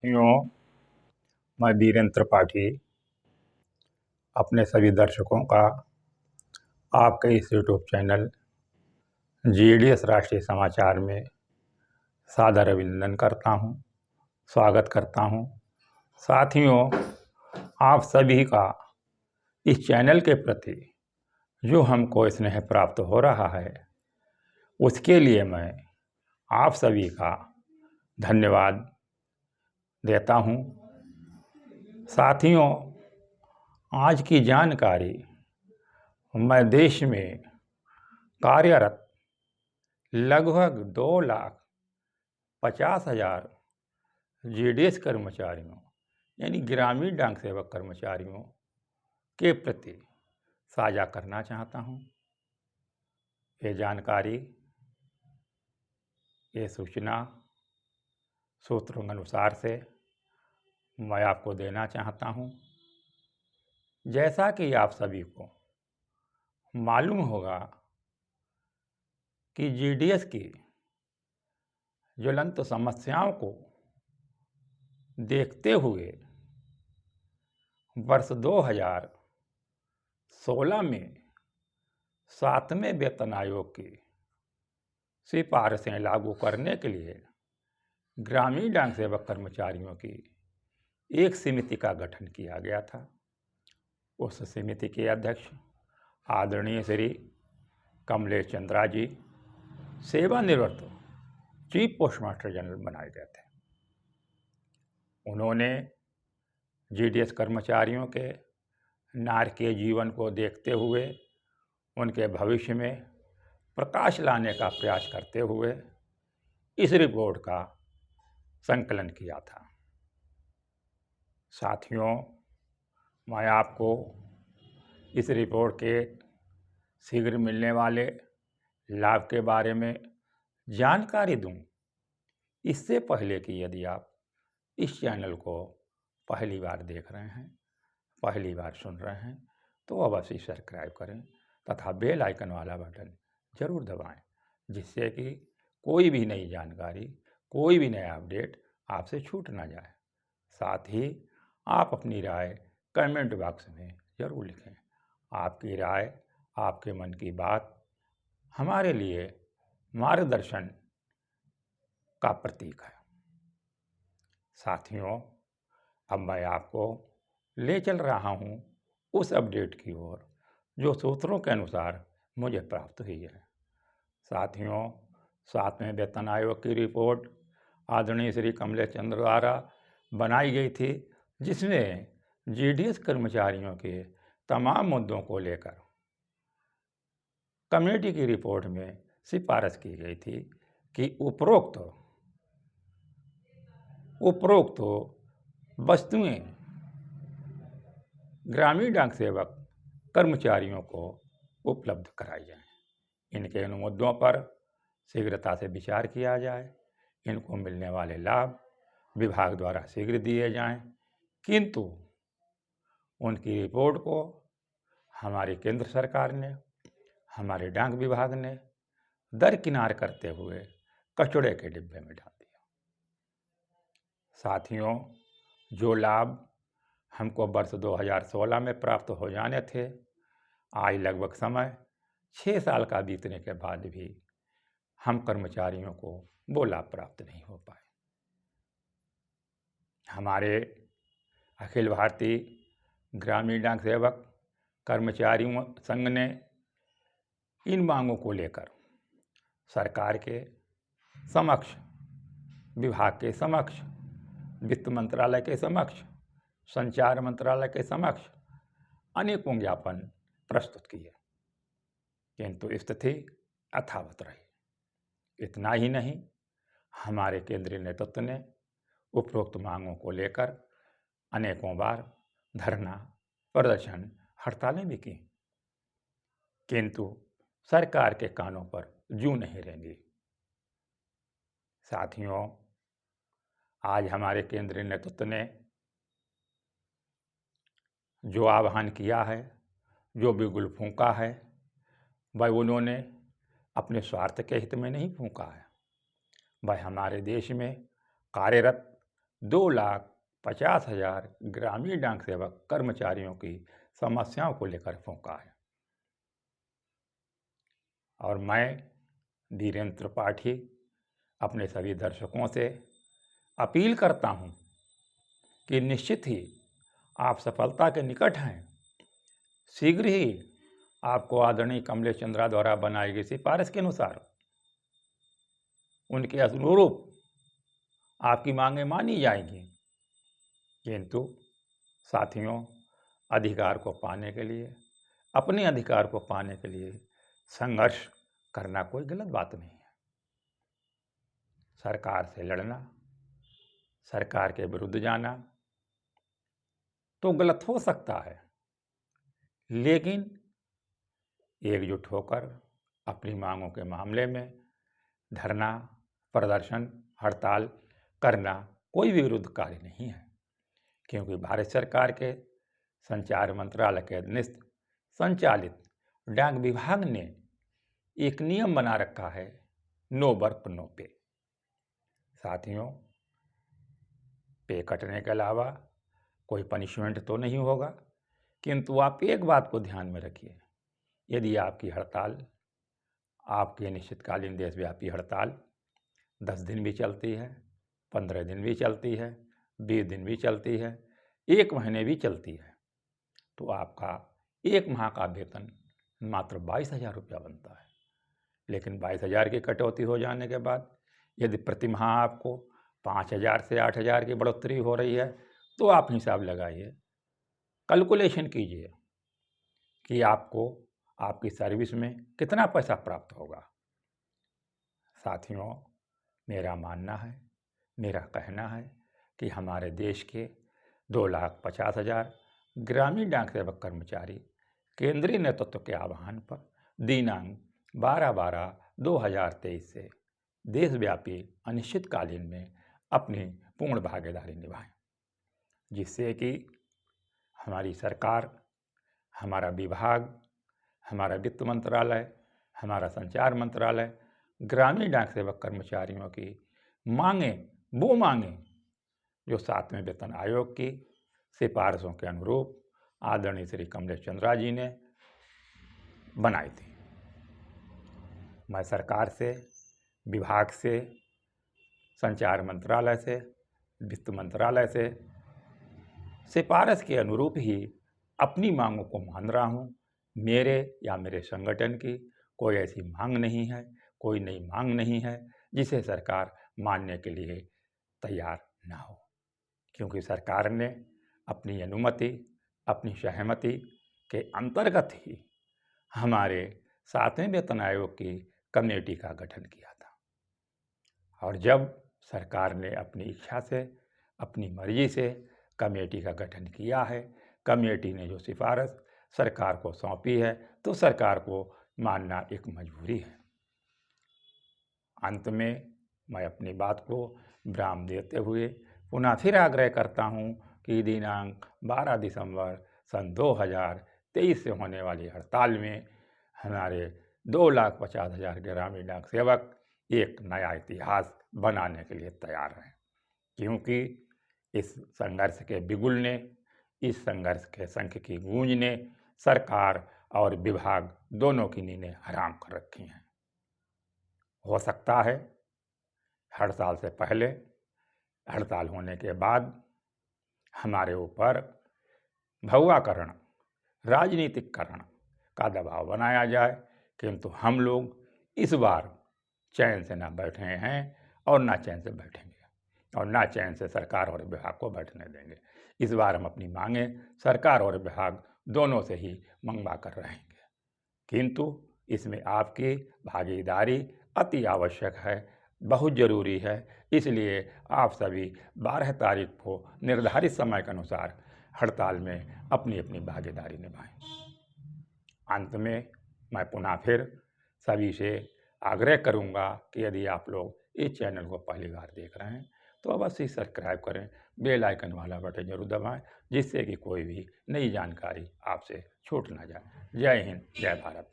यूँ मैं वीरेंद्र त्रिपाठी अपने सभी दर्शकों का आपके इस यूट्यूब चैनल जीडीएस राष्ट्रीय समाचार में सादर अभिनंदन करता हूँ, स्वागत करता हूँ। साथियों, आप सभी का इस चैनल के प्रति जो हमको स्नेह प्राप्त हो रहा है, उसके लिए मैं आप सभी का धन्यवाद देता हूँ। साथियों, आज की जानकारी मैं देश में कार्यरत लगभग 2,50,000 जीडीएस कर्मचारियों यानी ग्रामीण डाक सेवक कर्मचारियों के प्रति साझा करना चाहता हूँ। ये जानकारी, ये सूचना सूत्रों के अनुसार से मैं आपको देना चाहता हूँ। जैसा कि आप सभी को मालूम होगा कि जीडीएस की ज्वलंत समस्याओं को देखते हुए वर्ष 2016 में 7वें वेतन आयोग की सिफारिशें लागू करने के लिए ग्रामीण डाक सेवक कर्मचारियों की एक समिति का गठन किया गया था। उस समिति के अध्यक्ष आदरणीय श्री कमलेश चंद्रा जी सेवानिवृत्त चीफ पोस्ट मास्टर जनरल बनाए गए थे। उन्होंने जीडीएस कर्मचारियों के नारकीय जीवन को देखते हुए उनके भविष्य में प्रकाश लाने का प्रयास करते हुए इस रिपोर्ट का संकलन किया था। साथियों, मैं आपको इस रिपोर्ट के शीघ्र मिलने वाले लाभ के बारे में जानकारी दूं, इससे पहले कि यदि आप इस चैनल को पहली बार देख रहे हैं, पहली बार सुन रहे हैं, तो अवश्य सब्सक्राइब करें तथा बेल आइकन वाला बटन जरूर दबाएं, जिससे कि कोई भी नई जानकारी, कोई भी नया अपडेट आपसे छूट ना जाए। साथ ही आप अपनी राय कमेंट बॉक्स में ज़रूर लिखें। आपकी राय, आपके मन की बात हमारे लिए मार्गदर्शन का प्रतीक है। साथियों, अब मैं आपको ले चल रहा हूँ उस अपडेट की ओर जो सूत्रों के अनुसार मुझे प्राप्त हुई है। साथियों, 7वें वेतन आयोग की रिपोर्ट आदरणीय श्री कमलेश चंद्र द्वारा बनाई गई थी, जिसमें जीडीएस कर्मचारियों के तमाम मुद्दों को लेकर कमेटी की रिपोर्ट में सिफारिश की गई थी कि उपरोक्त वस्तुएं ग्रामीण डाक सेवक कर्मचारियों को उपलब्ध कराई जाएं। इनके इन मुद्दों पर शीघ्रता से विचार किया जाए, इनको मिलने वाले लाभ विभाग द्वारा शीघ्र दिए जाएं, किंतु उनकी रिपोर्ट को हमारी केंद्र सरकार ने, हमारे डाक विभाग ने दरकिनार करते हुए कचड़े के डिब्बे में डाल दिया। साथियों, जो लाभ हमको वर्ष 2016 में प्राप्त हो जाने थे, आज लगभग समय 6 साल का बीतने के बाद भी हम कर्मचारियों को वो लाभ प्राप्त नहीं हो पाए। हमारे अखिल भारतीय ग्रामीण डाक सेवक कर्मचारियों संघ ने इन मांगों को लेकर सरकार के समक्ष, विभाग के समक्ष, वित्त मंत्रालय के समक्ष, संचार मंत्रालय के समक्ष अनेकों ज्ञापन प्रस्तुत किए, किंतु स्थिति यथावत रही। इतना ही नहीं, हमारे केंद्रीय नेतृत्व ने उपरोक्त मांगों को लेकर अनेकों बार धरना, प्रदर्शन, हड़तालें भी की, किंतु सरकार के कानों पर जूं नहीं रेंगी। साथियों, आज हमारे केंद्रीय नेतृत्व ने जो आह्वान किया है, जो बिगुल फूंका है, वह उन्होंने अपने स्वार्थ के हित में नहीं फूंका है। वह हमारे देश में कार्यरत 2,50,000 ग्रामीण डाक सेवक कर्मचारियों की समस्याओं को लेकर फूंका है। और मैं धीरेन्द्र त्रिपाठी अपने सभी दर्शकों से अपील करता हूं कि निश्चित ही आप सफलता के निकट हैं। शीघ्र ही आपको आदरणीय कमलेश चंद्रा द्वारा बनाई गई सिफारिश के अनुसार उनके अनुरूप आपकी मांगें मानी जाएंगी। किंतु साथियों, अधिकार को पाने के लिए, अपने अधिकार को पाने के लिए संघर्ष करना कोई गलत बात नहीं है। सरकार से लड़ना, सरकार के विरुद्ध जाना तो गलत हो सकता है, लेकिन एकजुट होकर अपनी मांगों के मामले में धरना, प्रदर्शन, हड़ताल करना कोई भी विरुद्ध कार्य नहीं है। क्योंकि भारत सरकार के संचार मंत्रालय के अधीनस्थ संचालित डाक विभाग ने एक नियम बना रखा है, नो वर्क नो पे। साथियों, पे कटने के अलावा कोई पनिशमेंट तो नहीं होगा, किंतु आप एक बात को ध्यान में रखिए, यदि आपकी हड़ताल, आपकी अनिश्चितकालीन देशव्यापी हड़ताल 10 दिन भी चलती है, 15 दिन भी चलती है, 20 दिन भी चलती है, 1 महीने भी चलती है, तो आपका 1 माह का वेतन मात्र 22,000 रुपया बनता है। लेकिन 22,000 की कटौती हो जाने के बाद यदि प्रति माह आपको 5,000 से 8,000 की बढ़ोतरी हो रही है, तो आप हिसाब लगाइए, कैलकुलेशन कीजिए कि आपको आपकी सर्विस में कितना पैसा प्राप्त होगा। साथियों, मेरा मानना है, मेरा कहना है कि हमारे देश के 2,50,000 ग्रामीण डाक सेवक कर्मचारी केंद्रीय नेतृत्व के आह्वान पर दिनांक 12/12/2023 से देशव्यापी अनिश्चितकालीन में अपनी पूर्ण भागीदारी निभाएं, जिससे कि हमारी सरकार, हमारा विभाग, हमारा वित्त मंत्रालय, हमारा संचार मंत्रालय ग्रामीण डाक सेवक कर्मचारियों की मांगें, वो मांगें जो 7वें वेतन आयोग की सिफारिशों के अनुरूप आदरणीय श्री कमलेश चंद्रा जी ने बनाई थी। मैं सरकार से, विभाग से, संचार मंत्रालय से, वित्त मंत्रालय से सिफारिश के अनुरूप ही अपनी मांगों को मान रहा हूँ। मेरे या मेरे संगठन की कोई ऐसी मांग नहीं है, कोई नई मांग नहीं है जिसे सरकार मानने के लिए तैयार ना हो, क्योंकि सरकार ने अपनी अनुमति, अपनी सहमति के अंतर्गत ही हमारे 7वें वेतन आयोग की कमेटी का गठन किया था। और जब सरकार ने अपनी इच्छा से, अपनी मर्जी से कमेटी का गठन किया है, कमेटी ने जो सिफारिश सरकार को सौंपी है, तो सरकार को मानना एक मजबूरी है। अंत में मैं अपनी बात को विराम देते हुए पुनः फिर आग्रह करता हूँ कि दिनांक 12 दिसंबर सन 2023 से होने वाली हड़ताल में हमारे 2,50,000 ग्रामीण डाक सेवक एक नया इतिहास बनाने के लिए तैयार हैं, क्योंकि इस संघर्ष के बिगुल ने, इस संघर्ष के शंख की गूंज ने सरकार और विभाग दोनों की नींदें हराम कर रखी हैं। हो सकता है हड़ताल से पहले, हड़ताल होने के बाद हमारे ऊपर भगवाकरण, राजनीतिकरण का दबाव बनाया जाए, किंतु हम लोग इस बार चैन से ना बैठे हैं और ना चैन से बैठेंगे और ना चैन से सरकार और विभाग को बैठने देंगे। इस बार हम अपनी मांगें सरकार और विभाग दोनों से ही मंगवा कर रहेंगे, किंतु इसमें आपकी भागीदारी अति आवश्यक है, बहुत ज़रूरी है। इसलिए आप सभी 12 तारीख को निर्धारित समय के अनुसार हड़ताल में अपनी अपनी भागीदारी निभाएं। अंत में मैं पुनः फिर सभी से आग्रह करूंगा कि यदि आप लोग इस चैनल को पहली बार देख रहे हैं तो अवश्य सब्सक्राइब करें, बेल आइकन वाला बटन जरूर दबाएं, जिससे कि कोई भी नई जानकारी आपसे छूट ना जाए। जय हिंद, जय भारत।